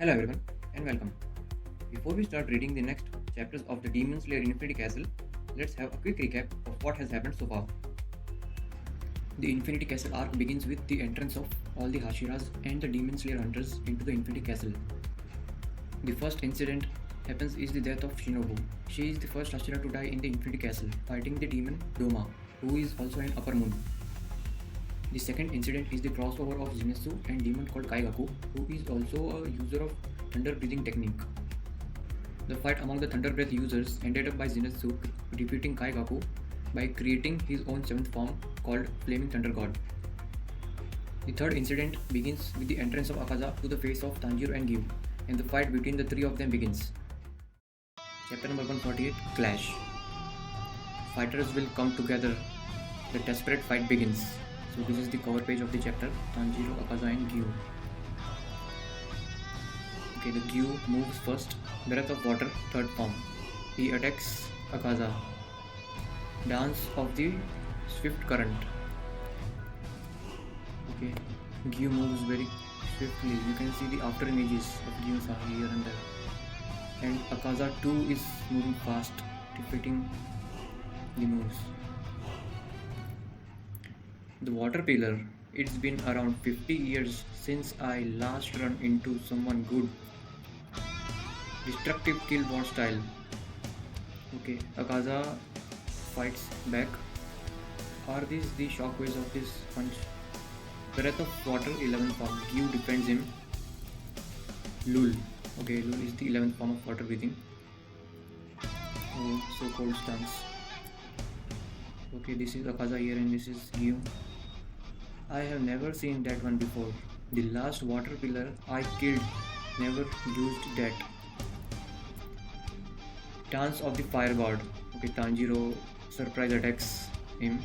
Hello everyone and welcome. Before we start reading the next chapters of the Demon Slayer Infinity Castle, let's have a quick recap of what has happened so far. The Infinity Castle arc begins with the entrance of all the Hashiras and the Demon Slayer hunters into the Infinity Castle. The first incident happens is the death of Shinobu. She is the first Hashira to die in the Infinity Castle, fighting the demon Doma, who is also an upper moon. The second incident is the crossover of Zenitsu and demon called Kaigaku, who is also a user of thunder breathing technique. The fight among the thunder breath users ended up by Zenitsu defeating Kaigaku by creating his own seventh form called Flaming Thunder God. The third incident begins with the entrance of Akaza to the face of Tanjiro and Giyu, and the fight between the three of them begins. Chapter number 148, Clash. Fighters will come together. The desperate fight begins. So this is the cover page of the chapter, Tanjiro, Akaza and Giyu. Okay, the Giyu moves first, Breath of Water, third form. He attacks Akaza. Dance of the Swift Current. Okay, Giyu moves very swiftly. You can see the after images of Giyu here and there. And Akaza too is moving fast, defeating the moves. The water pillar. It's been around 50 years since I last run into someone good. Destructive kill bot style. Okay, Akaza fights back. Are these the shockwaves of this punch? Breath of Water 11th form. Giyu defends him. Lul. Okay, Lul is the 11th form of water breathing. Oh, so cold stance. Okay, this is Akaza here and this is Giyu. I have never seen that one before. The last water pillar I killed never used that. Dance of the Fire God. Okay, Tanjiro surprise attacks him.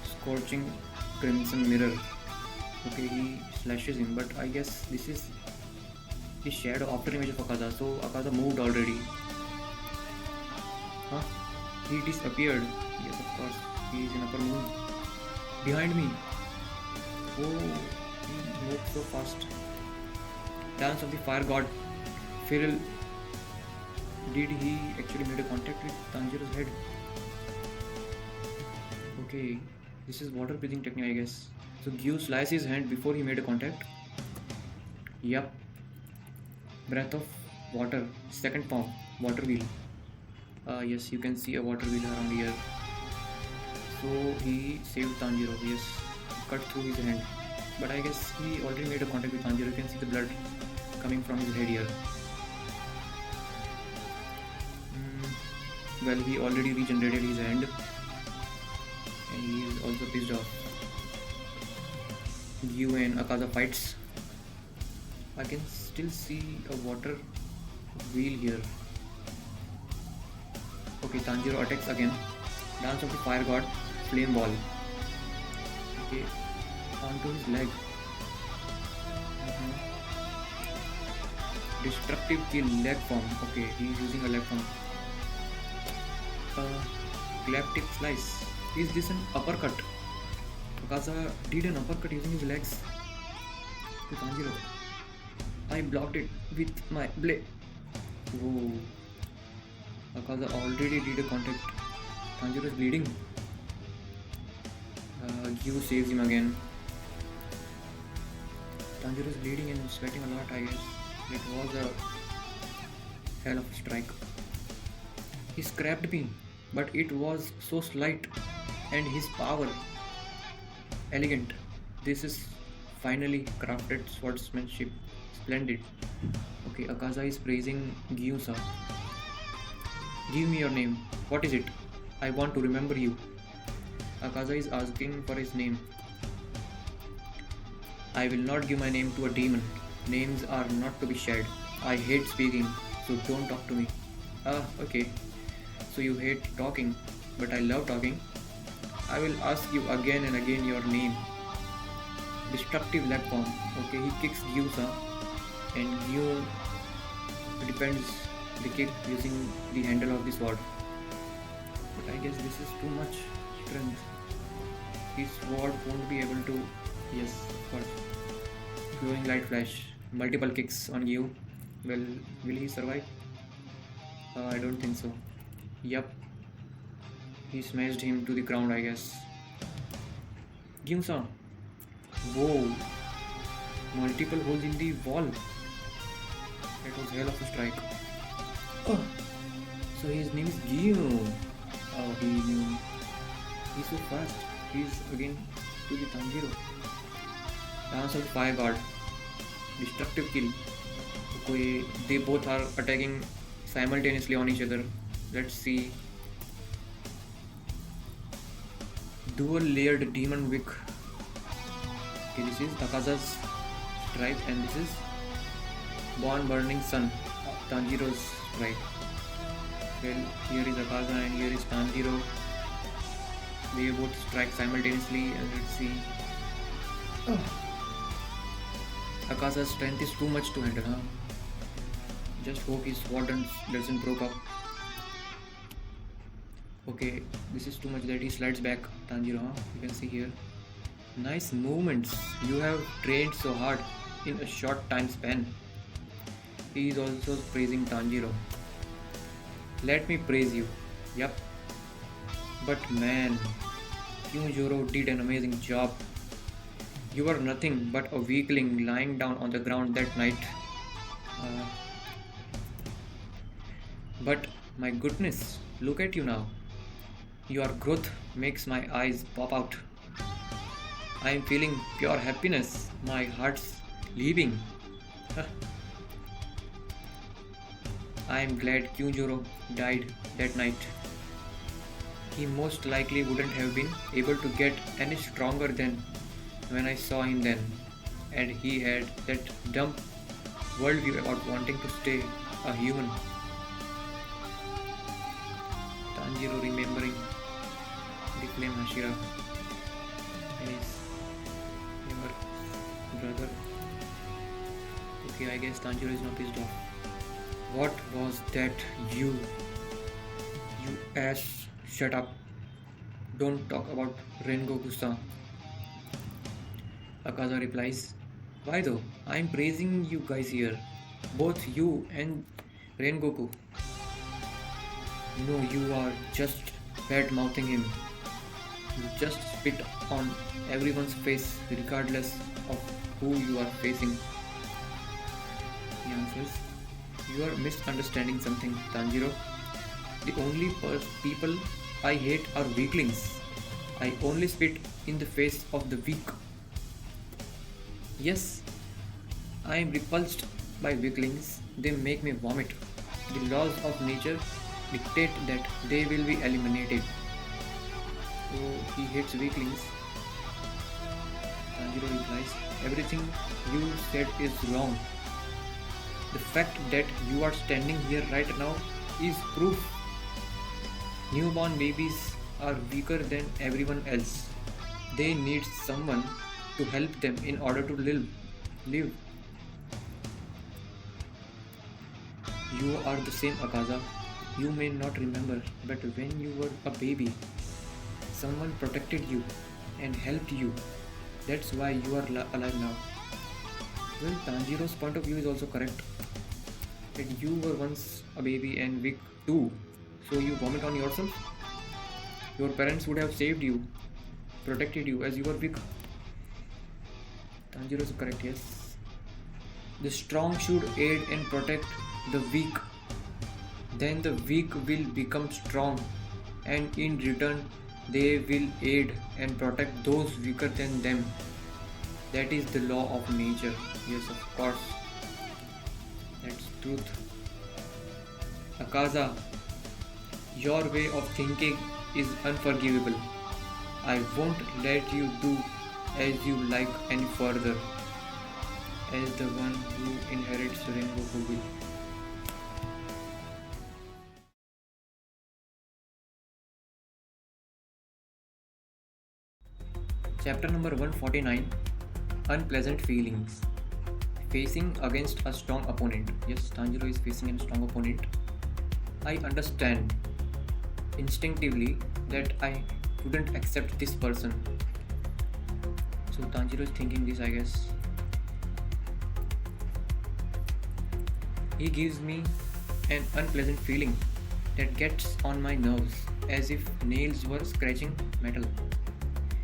Scorching Crimson Mirror. Okay, he slashes him, but I guess this is the shadow after image of Akaza. So Akaza moved already. Huh? He disappeared. Yes, of course. He is in upper moon. Behind me. Oh, he moved so fast. Dance of the Fire God. Feral. Did he actually made a contact with Tanjiro's head? Okay, this is water breathing technique, I guess. So Giyu sliced his hand before he made a contact. Yup. Breath of Water. Second form. Water wheel. Yes, you can see a water wheel around here. So he saved Tanjiro. Yes, cut through his hand. But I guess he already made a contact with Tanjiro. You can see the blood coming from his head here. Well, he already regenerated his hand. And he is also pissed off. Giyu and Akaza fights. I can still see a water wheel here. Okay, Tanjiro attacks again. Dance of the Fire God, Flame Ball. Okay, onto his leg. Destructive kill, leg form. Okay, he is using a leg form. Clap-tip slice. Is this an uppercut? Akaza did an uppercut using his legs to Tanjiro. I blocked it with my blade. Whoa. Akaza already did a contact. Tanjiro is bleeding. Giyu saves him again. Tanjiro is bleeding and sweating a lot, I guess. It was a hell of a strike. He scrapped me, but it was so slight, and his power elegant. This is finally crafted swordsmanship. Splendid. Okay, Akaza is praising Giyu-san. Give me your name. What is it? I want to remember you. Akaza is asking for his name. I will not give my name to a demon. Names are not to be shared. I hate speaking, so don't talk to me. Okay. So you hate talking, but I love talking. I will ask you again and again your name. Destructive leg form. Okay, he kicks Giyu-san, and Giyu defends the kick using the handle of the sword. But I guess this is too much strength. His sword won't be able to. Yes, of course. Glowing light flash. Multiple kicks on Giyu. Well, will he survive? I don't think so. Yup. He smashed him to the ground, I guess. Gyung-san. Whoa. Multiple holes in the wall. That was hell of a strike. Oh. So his name is Giyu. Oh, he knew. He's so fast. He's again to the Tanjiro. Dance of Fire Guard. Destructive kill. Okay, they both are attacking simultaneously on each other. Let's see. Dual layered demon wick. Okay, this is Akaza's strike and this is Born Burning Sun. Tanjiro's strike. Well, here is Akaza and here is Tanjiro. They both strike simultaneously and let's see. Oh. Akaza's strength is too much to handle, huh? Just hope his sword doesn't broke up. Okay, this is too much that he slides back Tanjiro, huh? You can see here. Nice movements. You have trained so hard in a short time span. He is also praising Tanjiro. Let me praise you. Yup. But man, Kyujuro did an amazing job. You were nothing but a weakling lying down on the ground that night. But my goodness, look at you now. Your growth makes my eyes pop out. I am feeling pure happiness. My heart's leaping. I am glad Kyujuro died that night. He most likely wouldn't have been able to get any stronger than when I saw him then. And he had that dumb worldview about wanting to stay a human. Tanjiro remembering the flame Hashira and his younger brother. Okay, I guess Tanjiro is now pissed off. What was that, you ass? Shut up. Don't talk about Rengoku-san. Akaza replies, why though? I'm praising you guys here. Both you and Rengoku. No, you are just bad-mouthing him. You just spit on everyone's face regardless of who you are facing. He answers, you are misunderstanding something, Tanjiro. The only people I hate are weaklings. I only spit in the face of the weak. Yes, I am repulsed by weaklings. They make me vomit. The laws of nature dictate that they will be eliminated. So he hates weaklings. Tanjiro replies, everything you said is wrong. The fact that you are standing here right now is proof. Newborn babies are weaker than everyone else. They need someone to help them in order to live. You are the same, Akaza. You may not remember, but when you were a baby, someone protected you and helped you. That's why you are alive now. Well, Tanjiro's point of view is also correct. That you were once a baby and weak too. So you vomit on yourself? Your parents would have saved you, protected you as you were weak. Tanjiro is correct, yes. The strong should aid and protect the weak. Then the weak will become strong, and in return they will aid and protect those weaker than them. That is the law of nature. Yes, of course. That's truth. Akaza, your way of thinking is unforgivable. I won't let you do as you like any further. As the one who inherits Rengoku will. Chapter number 149, Unpleasant Feelings. Facing against a strong opponent. Yes, Tanjiro is facing a strong opponent. I understand instinctively that I couldn't accept this person. So Tanjiro is thinking this, I guess. He gives me an unpleasant feeling that gets on my nerves as if nails were scratching metal.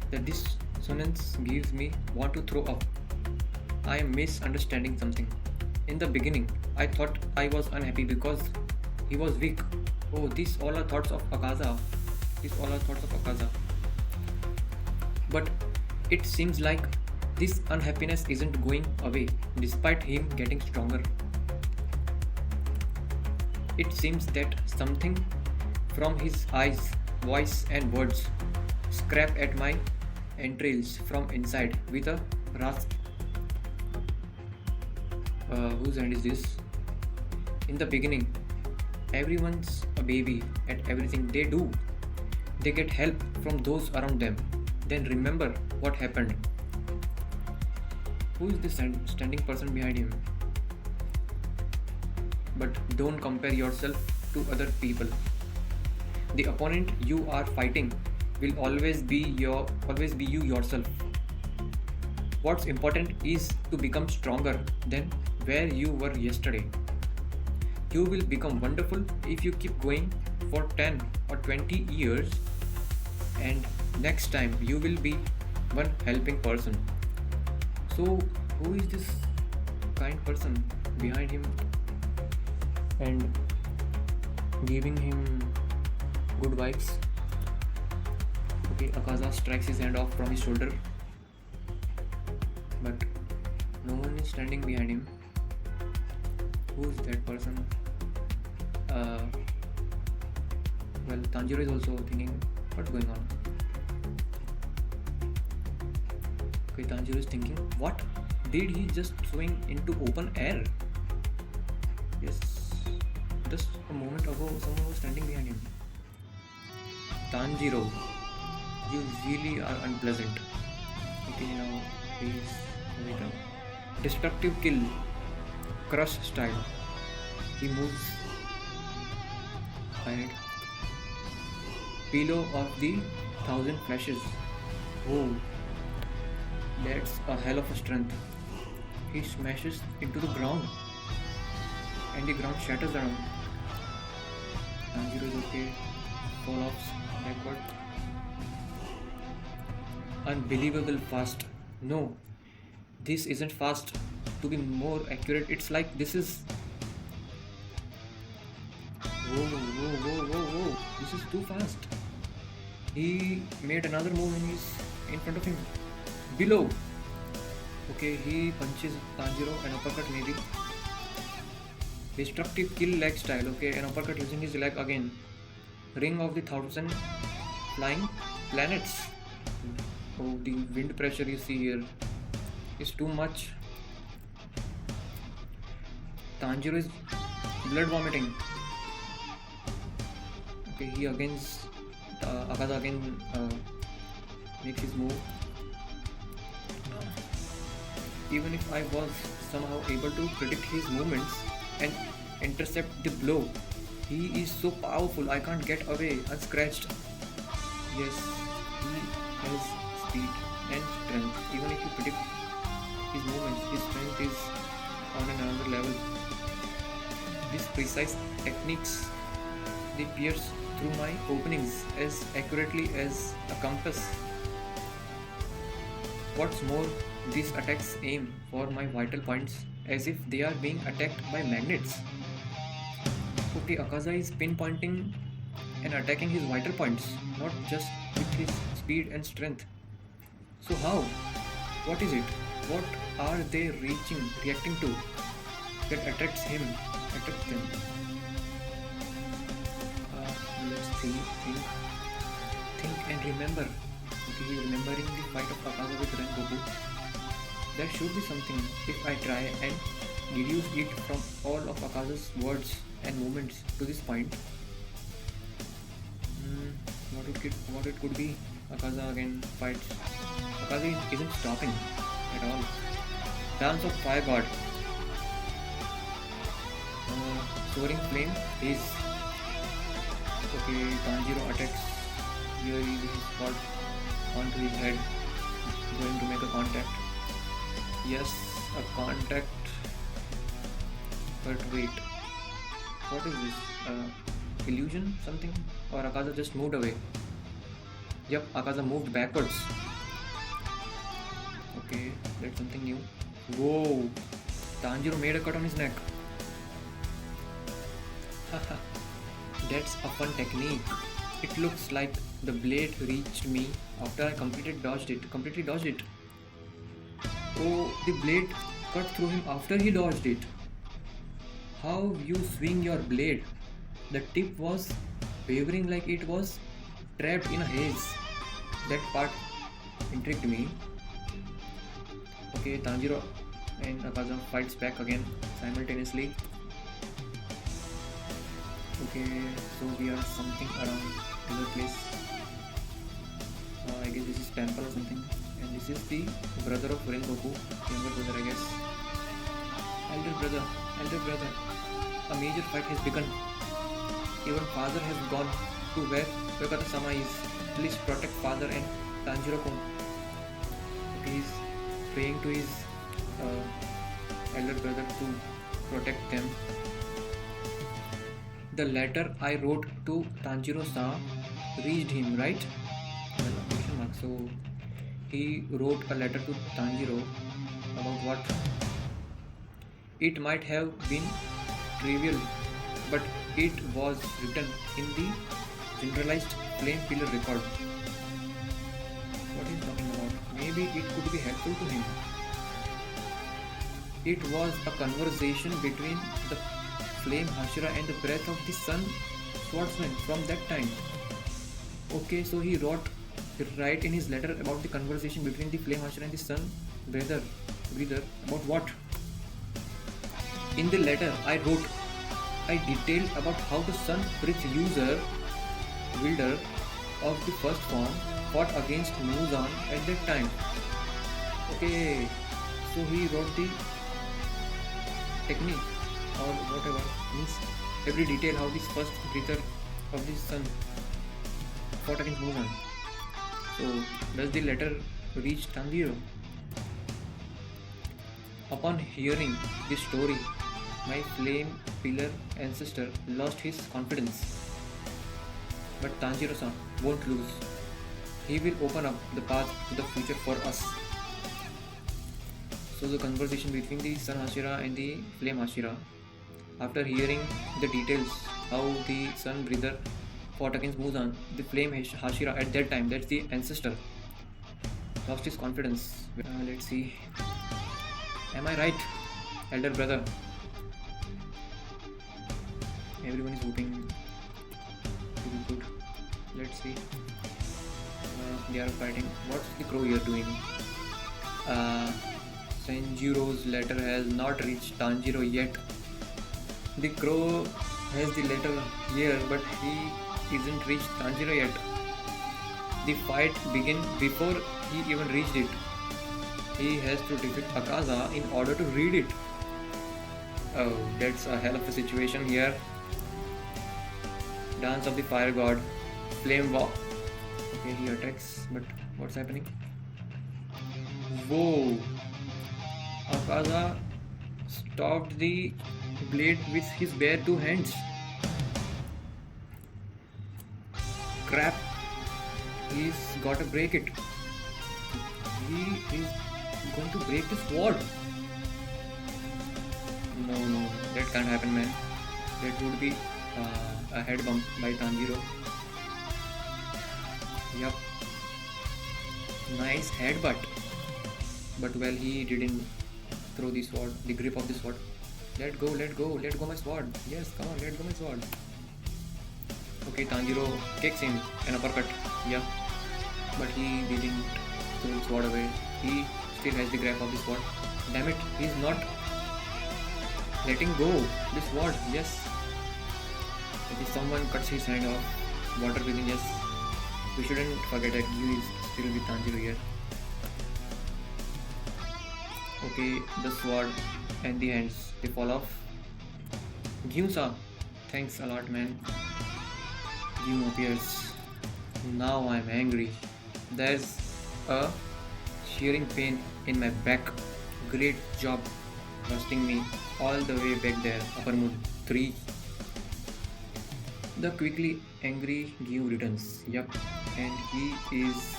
The dissonance gives me want to throw up. I am misunderstanding something. In the beginning, I thought I was unhappy because he was weak. Oh, these all are thoughts of Akaza. These all are thoughts of Akaza. But it seems like this unhappiness isn't going away despite him getting stronger. It seems that something from his eyes, voice, and words scrap at my entrails from inside with a rasp. Whose hand is this? In the beginning, everyone's a baby at everything they do. They get help from those around them. Then remember what happened. Who is this standing person behind him? But don't compare yourself to other people. The opponent you are fighting will always be you yourself. What's important is to become stronger than where you were yesterday. You will become wonderful if you keep going for 10 or 20 years, and next time you will be one helping person. So who is this kind person behind him and giving him good vibes? Okay, Akaza strikes his hand off from his shoulder, but no one is standing behind him. Who is that person? Well, Tanjiro is also thinking, what's going on? Okay, Tanjiro is thinking, what? Did he just swing into open air? Yes, just a moment ago someone was standing behind him. Tanjiro, you really are unpleasant. Okay, now please wait up. Destructive kill, crush style. He moves ahead. Pillow of the 1,000 flashes. Oh, that's a hell of a strength. He smashes into the ground and the ground shatters around. Tanjiro is okay. Fall offs backward. Unbelievable fast. No, this isn't fast. To be more accurate, it's like this is. Whoa. This is too fast. He made another move and he's in front of him. Below. Okay, he punches Tanjiro, an uppercut maybe. Destructive kill leg style. Okay, an uppercut using his leg again. Ring of the 1,000 flying planets. Oh, the wind pressure you see here is too much. Tanjiro is blood vomiting. Okay, he against Akaza again makes his move. Even if I was somehow able to predict his movements and intercept the blow, he is so powerful I can't get away unscratched. Yes, he has speed and strength. Even if you predict his movements, his strength is on another level. These precise techniques, they pierce through my openings as accurately as a compass. What's more, these attacks aim for my vital points as if they are being attacked by magnets. Okay, Akaza is pinpointing and attacking his vital points, not just with his speed and strength. So how? What is it? What are they reacting to that attracts them? Let's see, think and remember. Okay, he's remembering the fight of Akaza with Rengoku. There should be something if I try and deduce it from all of Akaza's words and movements to this point. What it could be? Akaza again fights. Akaza isn't stopping at all. Dance of Fire God. Soaring Flame is okay. Tanjiro attacks. Here he is got onto his head, going to make a contact. Yes, a contact. But wait, what is this? Illusion? Something? Or Akaza just moved away? Yep, Akaza moved backwards. Okay, that's something new. Whoa! Tanjiro made a cut on his neck. Haha, that's a fun technique. It looks like the blade reached me after I completely dodged it. Oh, the blade cut through him after he dodged it. How you swing your blade? The tip was wavering like it was trapped in a haze. That part intrigued me. Okay, Tanjiro and Akaza fights back again simultaneously. Okay, so we are something around another place. I guess this is temple or something. And this is the brother of Rengoku, younger brother I guess. Elder brother. A major fight has begun. Even father has gone to where Wakata-sama is. Please protect father and Tanjiro-kun. Okay, he's praying to his elder brother to protect them. The letter I wrote to Tanjiro-san reached him, right? So he wrote a letter to Tanjiro about what? It might have been trivial, but it was written in the generalized flame pillar record. What is he talking about? Maybe it could be helpful to him. It was a conversation between the flame Hashira and the breath of the sun swordsman from that time. Okay, so he write in his letter about the conversation between the flame Hashira and the sun breather about what? In the letter I detailed about how the sun breath wielder of the first form fought against Muzan at that time. Okay, so he wrote the technique or whatever, means every detail how this first breather of the sun fought against Muzan. So does the letter reach Tanjiro? Upon hearing this story, my flame pillar ancestor lost his confidence. But Tanjiro-san won't lose. He will open up the path to the future for us. So the conversation between the Sun Hashira and the Flame Hashira. After hearing the details how the Sun Breather fought against Muzan, the Flame Hashira at that time, that's the ancestor, lost his confidence. Let's see. Am I right, elder brother? Everyone is voting to be good. Let's see. They are fighting. What's the crow here doing? Tanjiro's letter has not reached Tanjiro yet. The crow has the letter here, but he isn't reached Tanjiro yet. The fight began before he even reached it. He has to defeat Akaza in order to read it. Oh, that's a hell of a situation here. Dance of the Fire God. Flame Walk. Okay, he attacks, but what's happening? Whoa! Akaza stopped the blade with his bare two hands. Crap! He's gotta break it. He is going to break the sword. No, that can't happen, man. That would be a head bump by Tanjiro. Yup. Nice headbutt. But well, he didn't throw the sword, the grip of the sword. Let go my sword. Yes, come on, let go my sword. Okay, Tanjiro kicks him an uppercut. Yeah. But he didn't throw the sword away. He still has the grip of the sword. Damn it, he's not letting go the sword. Yes. If someone cuts his hand off, water breathing, yes. We shouldn't forget that Giyu is still with Tanjiro here. Okay, the sword and the hands, they fall off. Giyu-san, thanks a lot, man. Giyu appears. Now I'm angry. There's a shearing pain in my back. Great job. trusting me all the way back there, upper mood 3. The quickly angry Giyu returns. Yup, and he is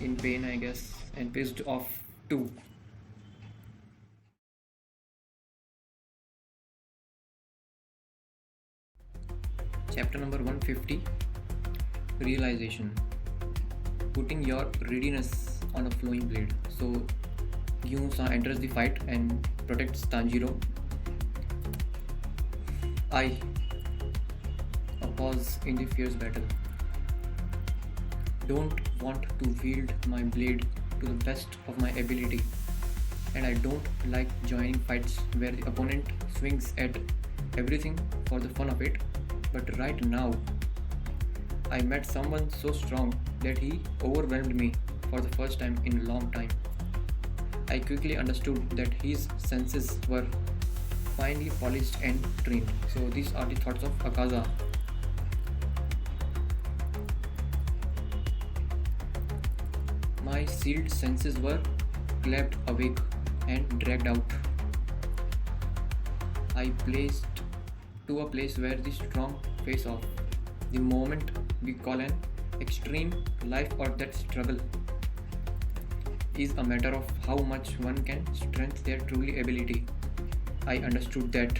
in pain, I guess, and pissed off too. Chapter number 150, Realization. Putting your readiness on a flowing blade. So Gyun-san enters the fight and protects Tanjiro. I. A pause in the fierce battle. Don't want to wield my blade to the best of my ability, and I don't like joining fights where the opponent swings at everything for the fun of it. But right now, I met someone so strong that he overwhelmed me for the first time in a long time. I quickly understood that his senses were finely polished and trained. So these are the thoughts of Akaza. My sealed senses were clapped awake and dragged out. I placed to a place where the strong face off. The moment we call an extreme life or death struggle is a matter of how much one can strengthen their truly ability. I understood that.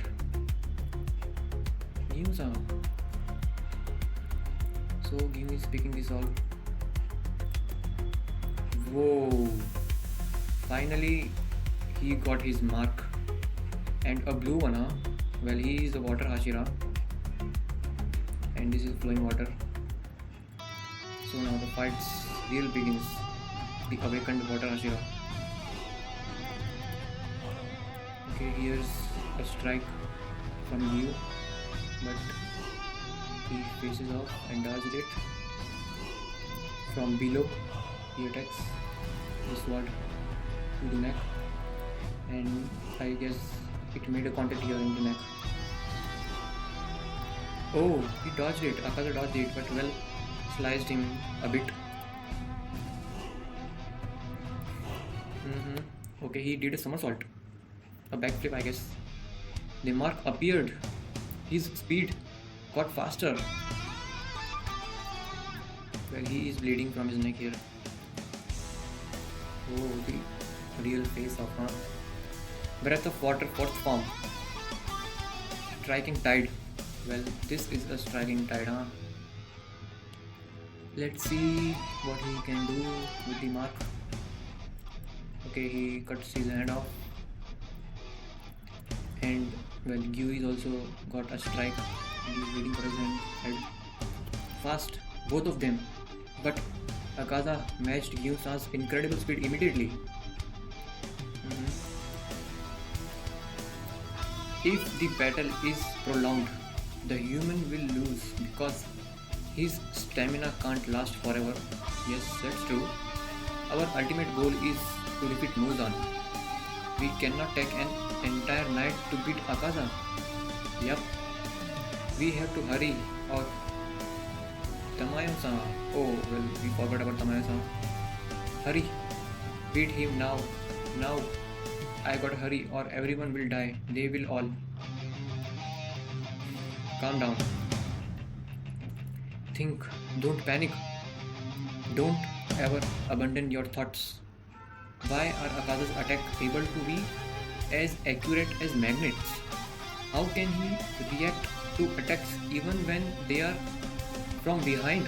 Gyun-san. So Gyun is speaking this all. Whoa! Finally, he got his mark. And a blue one, huh? Well, he is a water Hashira. And this is flowing water. So now the fight's real begins. The awakened water Hashira. Okay, here's a strike from Giyu, but he faces off and dodged it. From below, he attacks the sword to the neck, and I guess it made a contact here in the neck. Oh, he dodged it. Akaza dodged it, but well, sliced him a bit. Okay, he did a somersault. A backflip, I guess. The mark appeared. His speed got faster. Well, he is bleeding from his neck here. Oh, the real face of, huh? Breath of water, fourth form. Striking tide. Well, this is a striking tide, huh? Let's see what he can do with the mark. Okay, he cuts his hand off. And well, Giyu is also got a strike. He is waiting for his head. Fast, both of them. But Akaza matched Gyun-san's incredible speed immediately. If the battle is prolonged, the human will lose because his stamina can't last forever. Yes, that's true. Our ultimate goal is to defeat Muzan. We cannot take an entire night to beat Akaza. Yup. We have to hurry or Tamayo-san. Oh, well, we forgot about Tamayo-san. Hurry. Beat him now. Now. I gotta hurry or everyone will die. They will all. Calm down. Think. Don't panic. Don't ever abandon your thoughts. Why are Akaza's attack able to be as accurate as magnets? How can he react to attacks even when they are from behind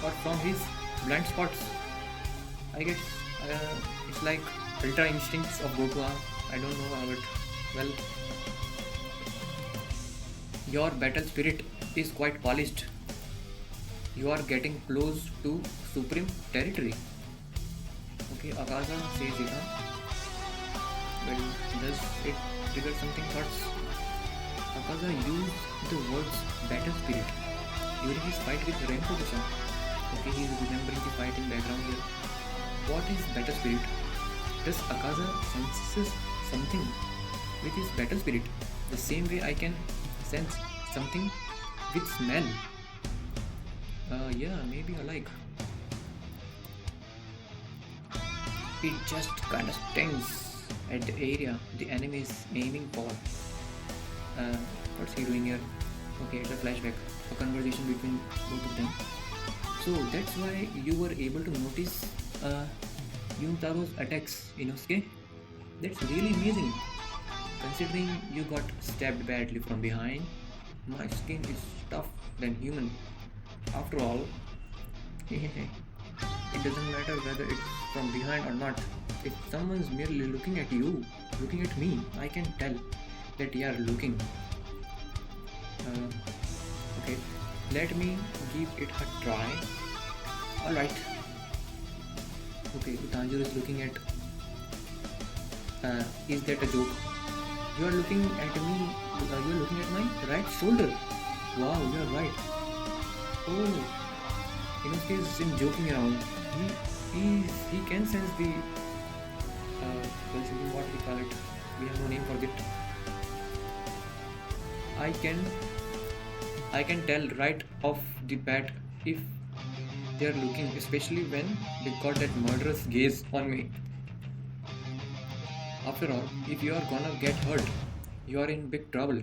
or from his blind spots? I guess it's like ultra instincts of Goku. I don't know how it. Well, your battle spirit is quite polished. You are getting close to supreme territory. Okay, Akaza says it, huh? Well, does it trigger something thoughts? Akaza used the words battle spirit during his fight with Rengoku-san. Okay, he is remembering the fight in background here. What is battle spirit? Does Akaza senses something with his battle spirit the same way I can sense something with smell? Yeah, maybe alike. It just kinda stings. at the area the enemy is aiming for. What's he doing here? Okay, it's a flashback, a conversation between both of them. So that's why you were able to notice Yuntaro's attacks, Inosuke. That's really amazing. Considering you got stabbed badly from behind, my skin is tough than human. After all, it doesn't matter whether it's from behind or not. If someone's merely looking at you, looking at me, I can tell that they are looking. Okay, let me give it a try. Alright. Okay, Tanjiro is looking at... is that a joke? You are looking at me, you are looking at my right shoulder. Wow, you are right. Oh, Inosuke isn't joking around. He can sense the... what we call it. We have no name for it. I can tell right off the bat if they are looking, especially when they got that murderous gaze on me. After all, if you are gonna get hurt, you are in big trouble.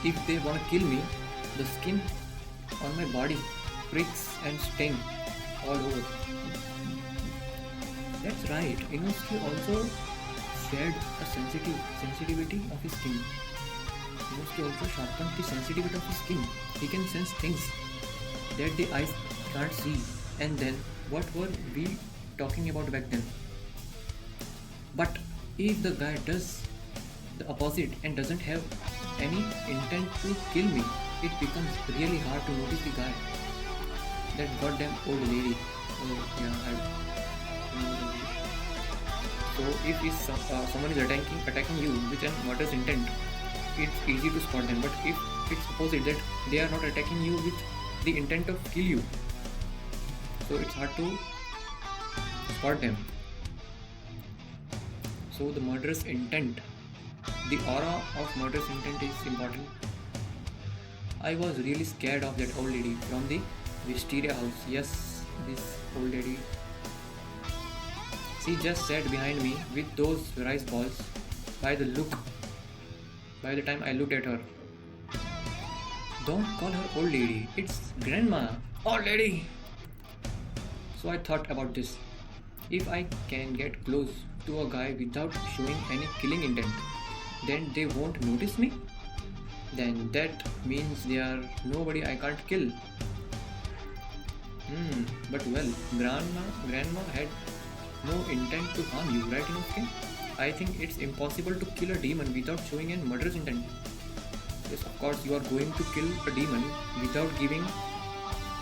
If they wanna kill me, the skin on my body pricks and sting all over. That's right, Inosuke also shared a sensitivity of his skin. Inosuke also sharpened the sensitivity of his skin. He can sense things that the eyes can't see. And then, what were we talking about back then? But if the guy does the opposite and doesn't have any intent to kill me, it becomes really hard to notice the guy. That goddamn old lady. Oh yeah, so if someone is attacking you with a murderous intent, it's easy to spot them. But if it's opposite, that they are not attacking you with the intent of kill you, so it's hard to spot them. So the murderous intent, the aura of murderous intent is important. I was really scared of that old lady from the Wisteria house. Yes, this old lady. She just sat behind me with those rice balls. By the time I looked at her. Don't call her old lady, it's grandma. Old lady! So I thought about this. If I can get close to a guy without showing any killing intent, then they won't notice me? Then that means they are nobody I can't kill. But well, grandma had no intent to harm you, right, Inosuke? I think it's impossible to kill a demon without showing a murderous intent. Yes, of course, you are going to kill a demon without giving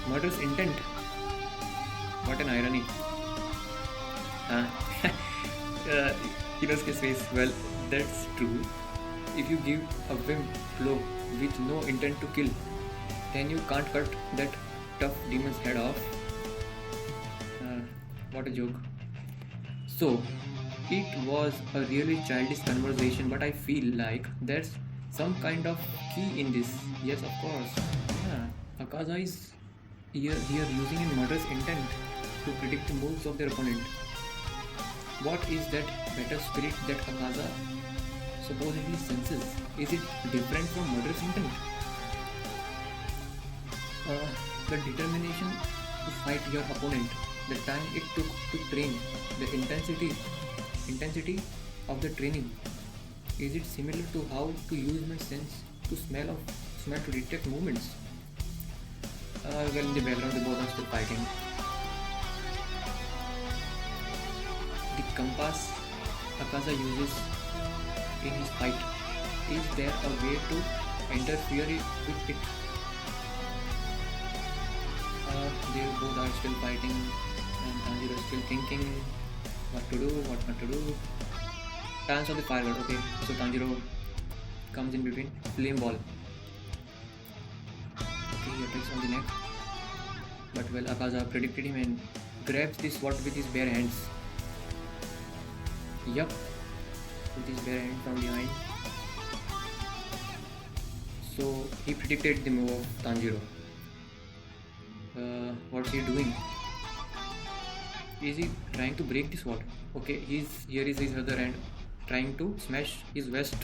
murderous intent. What an irony. Inosuke's face, well, that's true. If you give a whim blow with no intent to kill, then you can't cut that tough demon's head off. What a joke. So, it was a really childish conversation, but I feel like there's some kind of key in this. Yes, of course. Yeah, Akaza is here using a murderous intent to predict the moves of their opponent. What is that better spirit that Akaza supposedly senses? Is it different from murderous intent? The determination to fight your opponent, the time it took to train, the intensity of the training. Is it similar to how to use my sense to smell to detect movements? Well, in the background, they both are still fighting. The compass Akaza uses in his fight. Is there a way to interfere with it? They both are still fighting, and Tanjiro is still thinking what to do, what not to do. Dance of the Fire God. Okay, so Tanjiro comes in between. Flame Ball. Okay, he attacks on the neck. But well, Akaza predicted him and grabs the sword with his bare hands. Yup, with his bare hand from behind. So he predicted the move of Tanjiro. What's he doing? Is he trying to break the sword? Okay, here is his other hand trying to smash his vest.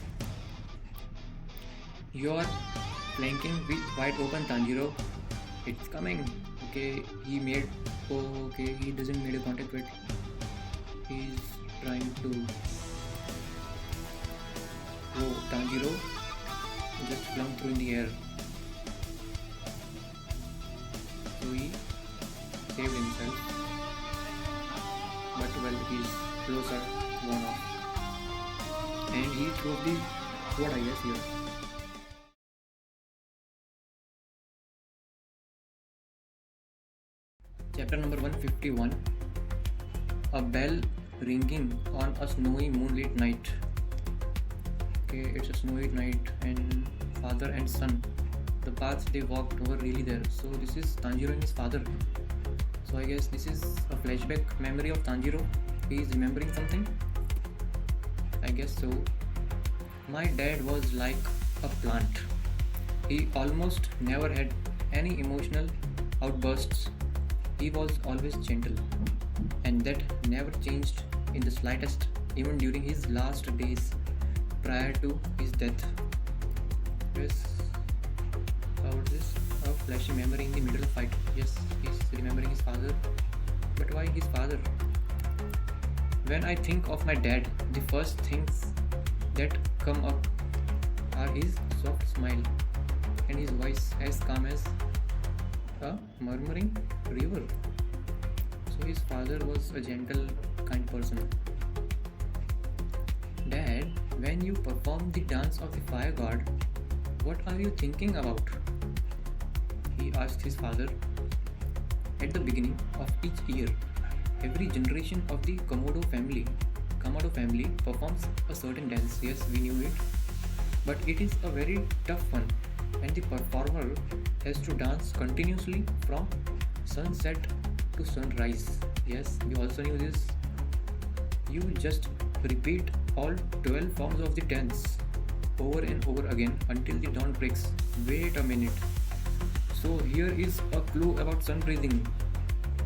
You are flanking with wide open Tanjiro. It's coming. Okay, he made. Oh, okay, he doesn't made a contact, but he's trying to. Oh, Tanjiro just flung through in the air. So he saved himself. But well, his clothes are worn off. And he threw the sword, I guess, here. Chapter number 151. A bell ringing on a snowy moonlit night. Okay, it's a snowy night and father and son. The paths they walked were really there. So this is Tanjiro and his father. So I guess this is a flashback memory of Tanjiro. He is remembering something. I guess so. My dad was like a plant. He almost never had any emotional outbursts. He was always gentle, and that never changed in the slightest, even during his last days prior to his death. Yes, about this, a flashy memory in the middle of fight. Yes, he's remembering his father. But why his father? When I think of my dad, the first things that come up are his soft smile and his voice as calm as a murmuring river. So his father was a gentle, kind person. Dad, when you perform the dance of the fire god, what are you thinking about? He asked his father. At the beginning of each year, every generation of the Komodo family performs a certain dance. Yes, we knew it. But it is a very tough one, and the performer has to dance continuously from sunset to sunrise. Yes, we also knew this. You just repeat all 12 forms of the dance over and over again until the dawn breaks. Wait a minute. So here is a clue about sun breathing.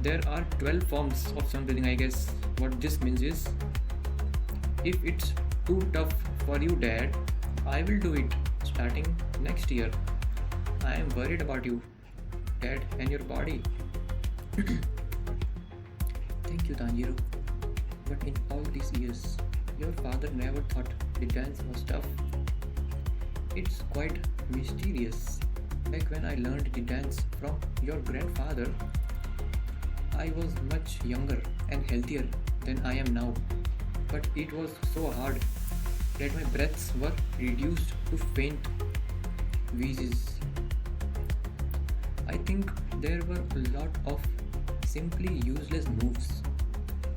There are 12 forms of sun breathing, I guess. What this means is, if it's too tough for you, Dad, I will do it starting next year. I am worried about you, Dad, and your body. Thank you, Tanjiro. But in all these years, your father never thought the dance was tough. It's quite mysterious. Like when I learned the dance from your grandfather, I was much younger and healthier than I am now. But it was so hard that my breaths were reduced to faint wheezes. I think there were a lot of simply useless moves,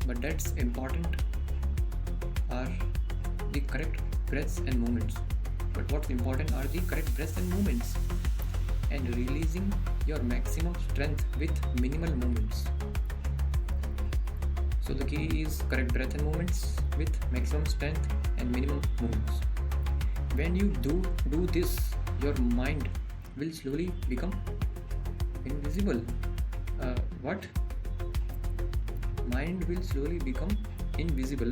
but that's important are the correct breaths and movements. But what's important are the correct breaths and movements, and releasing your maximum strength with minimal movements. So the key is correct breath and movements with maximum strength and minimum movements. When you do this, your mind will slowly become invisible. What? Mind will slowly become invisible.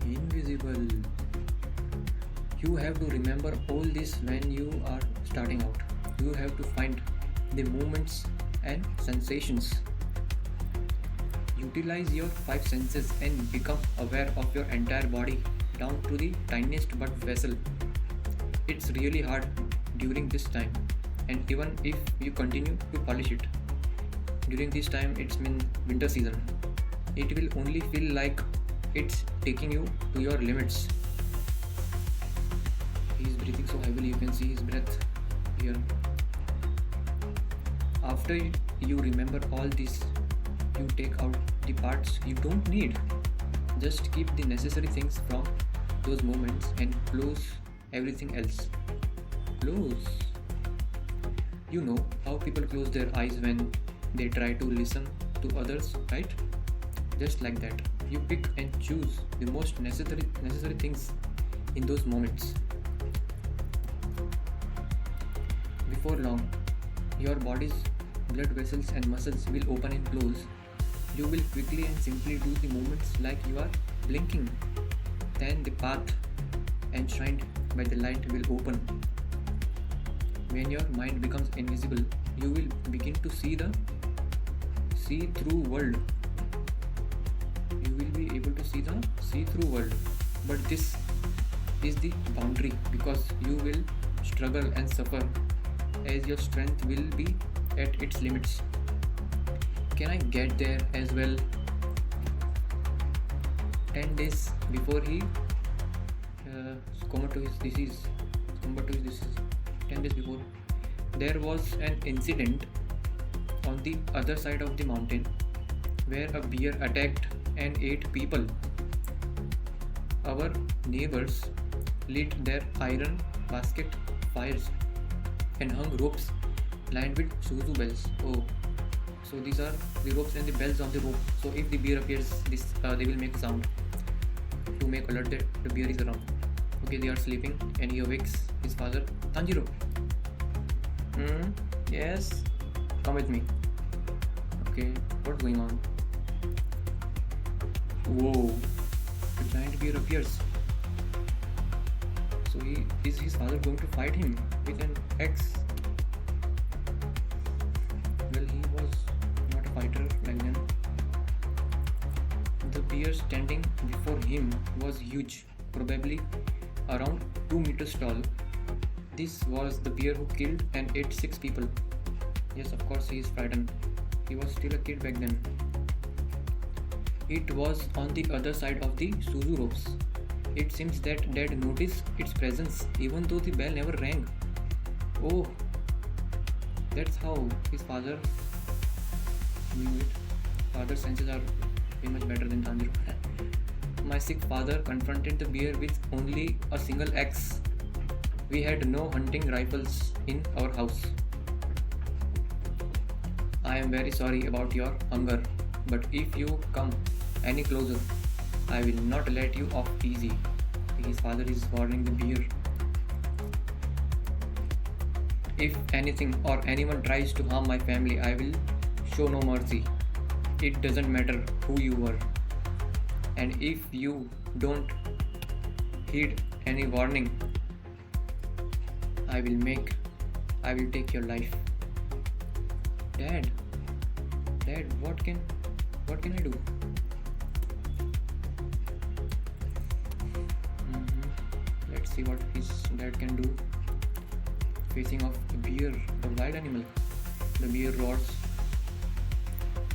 Invisible. You have to remember all this when you are starting out. You have to find the movements and sensations. Utilize your 5 senses and become aware of your entire body down to the tiniest blood vessel. It's really hard during this time, and even if you continue to polish it. During this time, it's been winter season. It will only feel like it's taking you to your limits. He's breathing so heavily, you can see his breath here. After you remember all this, you take out the parts you don't need. Just keep the necessary things from those moments and close everything else. Close. You know how people close their eyes when they try to listen to others, right? Just like that. You pick and choose the most necessary things in those moments. Before long, your body's blood vessels and muscles will open and close. You will quickly and simply do the movements like you are blinking. Then the path enshrined by the light will open. When your mind becomes invisible, you will begin to see the see-through world. You will be able to see the see-through world. But this is the boundary, because you will struggle and suffer as your strength will be at its limits. Can I get there as well? 10 days before he succumbed to his disease. 10 days before, there was an incident on the other side of the mountain where a bear attacked and ate people. Our neighbors lit their iron basket fires and hung ropes lined with suzu bells. Oh, so these are the ropes and the bells on the rope. So if the bear appears, they will make a sound to make alert that the bear is around. Okay, they are sleeping and he awakes his father, Tanjiro. Yes, come with me. Okay, what's going on? Whoa, a giant bear appears. So is his father going to fight him with an axe? Well, he was not a fighter back then. The bear standing before him was huge, probably around 2 meters tall. This was the bear who killed and ate 6 people. Yes, of course he is frightened. He was still a kid back then. It was on the other side of the suzu ropes. It seems that Dad noticed its presence even though the bell never rang. Oh, that's how his father knew it. Father's senses are way much better than Tanjiro. My sick father confronted the bear with only a single axe. We had no hunting rifles in our house. I am very sorry about your hunger, but if you come any closer, I will not let you off easy. His father is warning the bear. If anything or anyone tries to harm my family, I will show no mercy. It doesn't matter who you were. And if you don't heed any warning, I will take your life. Dad, what can I do? Let's see what his dad can do. Facing off the bear, the wild animal. The bear roars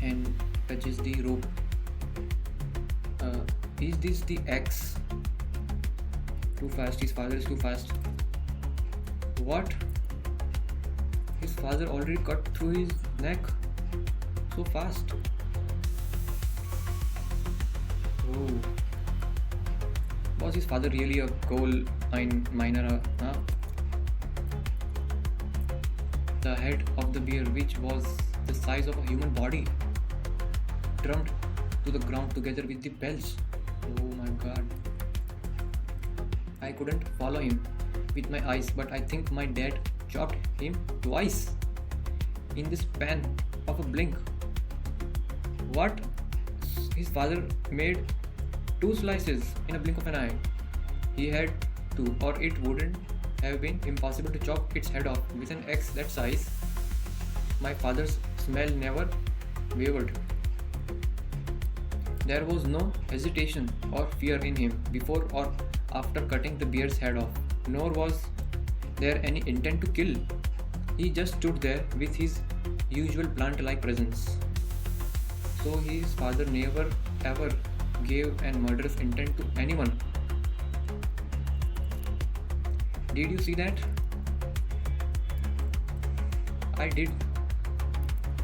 and touches the rope. Is this the axe? Too fast, his father is too fast. What? His father already cut through his neck so fast. Oh. Was his father really a coal miner? Huh? The head of the bear, which was the size of a human body, drummed to the ground together with the bells. Oh my god. I couldn't follow him with my eyes, but I think my dad chopped him twice in the span of a blink. What? His father made 2 slices in a blink of an eye. He had to, or it wouldn't have been impossible to chop its head off with an axe that size. My father's smell never wavered. There was no hesitation or fear in him before or after cutting the bear's head off, nor was there any intent to kill. He just stood there with his usual plant-like presence. So his father never ever gave a murderous intent to anyone. Did you see that? I did.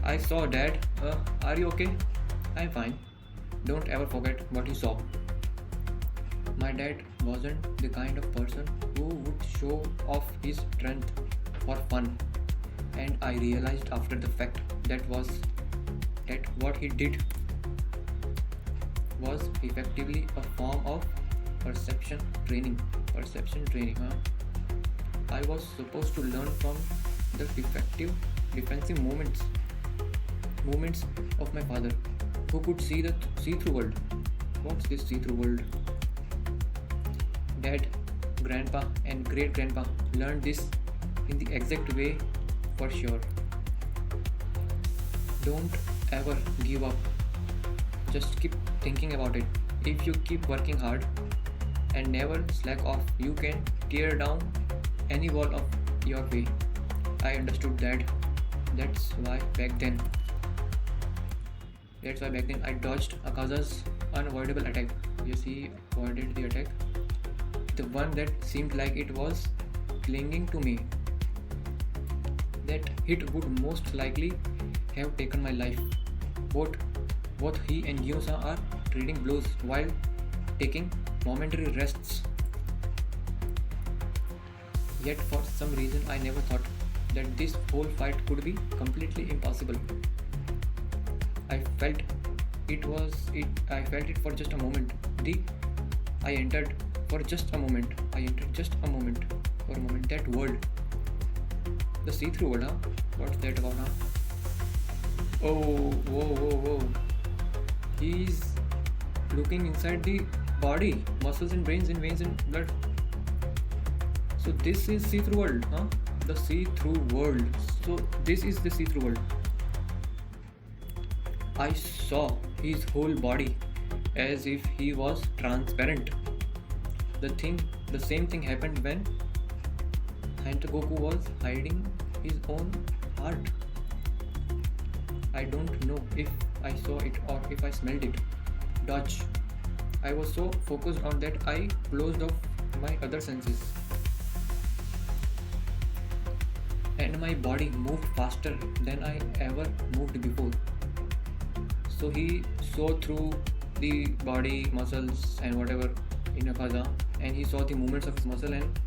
I saw, Dad. Are you okay? I'm fine. Don't ever forget what you saw. My dad wasn't the kind of person who would show off his strength for fun, and I realized after the fact that what he did was effectively a form of perception training. I was supposed to learn from the defensive movements of my father, who could see through world. What's this see-through world? Dad, grandpa and great-grandpa learned this in the exact way for sure. Don't ever give up. Just keep thinking about it. If you keep working hard and never slack off, you can tear down any wall of your way. I understood that. That's why back then I dodged Akaza's unavoidable attack. Yes, he avoided the attack. The one that seemed like it was clinging to me. That hit would most likely have taken my life. Both he and Gyusa are trading blows while taking momentary rests. Yet for some reason I never thought that this whole fight could be completely impossible. I felt it for just a moment. I entered for just a moment. For a moment. That world. The see-through world, huh? What's that about, huh? Oh, whoa. He's looking inside the body, muscles and brains and veins and blood. So this is see-through world, huh? The see-through world. So this is the see-through world. I saw his whole body as if he was transparent. The same thing happened when Goku was hiding his own heart. I don't know if I saw it or if I smelled it. Dodge. I was so focused on that I closed off my other senses. And my body moved faster than I ever moved before. So he saw through the body, muscles and whatever in Akaza, and he saw the movements of his muscle and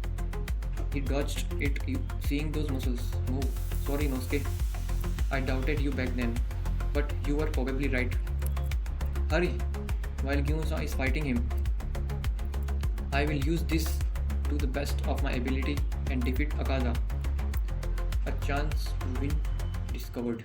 he dodged it, seeing those muscles move. Sorry Nosuke, I doubted you back then, but you were probably right. Hurry, while Gyusa is fighting him. I will use this to the best of my ability and defeat Akaza. A chance to win discovered.